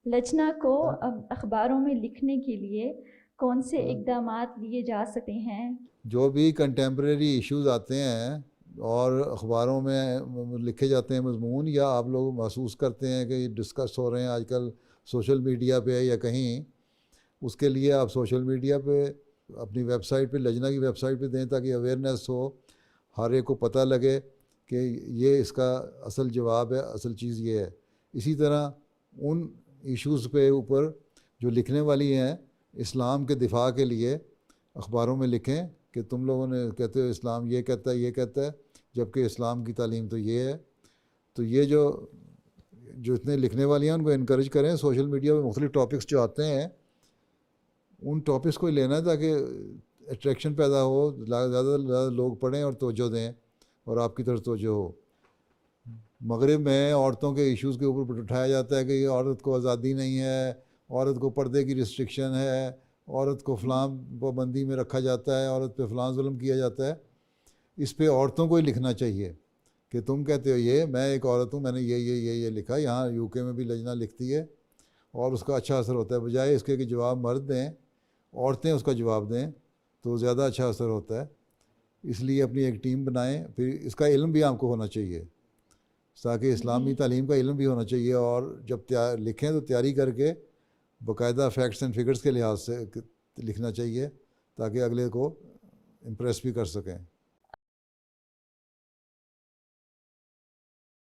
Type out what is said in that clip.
لجنا کو اخباروں میں لکھنے کے لیے کون سے اقدامات لیے جا سکتے ہیں؟ جو بھی کنٹمپریری ایشوز آتے ہیں اور اخباروں میں لکھے جاتے ہیں مضمون، یا آپ لوگ محسوس کرتے ہیں کہ یہ ڈسکس ہو رہے ہیں آج کل سوشل میڈیا پہ یا کہیں، اس کے لیے آپ سوشل میڈیا پہ اپنی ویب سائٹ پہ، لجنا کی ویب سائٹ پہ دیں تاکہ اویئرنیس ہو، ہر ایک کو پتہ لگے کہ یہ اس کا اصل جواب ہے، اصل چیز یہ ہے۔ اسی طرح ان ایشوز پہ اوپر جو لکھنے والی ہیں اسلام کے دفاع کے لیے اخباروں میں لکھیں کہ تم لوگوں نے کہتے ہو اسلام یہ کہتا ہے، یہ کہتا ہے، جبکہ اسلام کی تعلیم تو یہ ہے۔ تو یہ جو اتنے لکھنے والی ہیں ان کو انکریج کریں۔ سوشل میڈیا پہ مختلف ٹاپکس جو آتے ہیں ان ٹاپکس کو لینا ہے تاکہ اٹریکشن پیدا ہو، زیادہ سے زیادہ لوگ پڑھیں اور توجہ دیں اور آپ کی طرف توجہ ہو۔ مغرب میں عورتوں کے ایشوز کے اوپر اٹھایا جاتا ہے کہ یہ عورت کو آزادی نہیں ہے، عورت کو پردے کی ریسٹرکشن ہے، عورت کو فلاں پابندی میں رکھا جاتا ہے، عورت پہ فلاں ظلم کیا جاتا ہے۔ اس پہ عورتوں کو ہی لکھنا چاہیے کہ تم کہتے ہو یہ، میں ایک عورت ہوں، میں نے یہ لکھا۔ یہاں یو کے میں بھی لجنا لکھتی ہے اور اس کا اچھا اثر ہوتا ہے، بجائے اس کے کہ جواب مرد دیں، عورتیں اس کا جواب دیں تو زیادہ اچھا اثر ہوتا ہے۔ اس لیے اپنی ایک ٹیم بنائیں، پھر اس کا علم بھی آپ کو ہونا چاہیے تاکہ اسلامی تعلیم کا علم بھی ہونا چاہیے، اور جب لکھیں تو تیاری کر کے باقاعدہ فیکٹس اینڈ فگرز کے لحاظ سے لکھنا چاہیے تاکہ اگلے کو امپریس بھی کر سکیں۔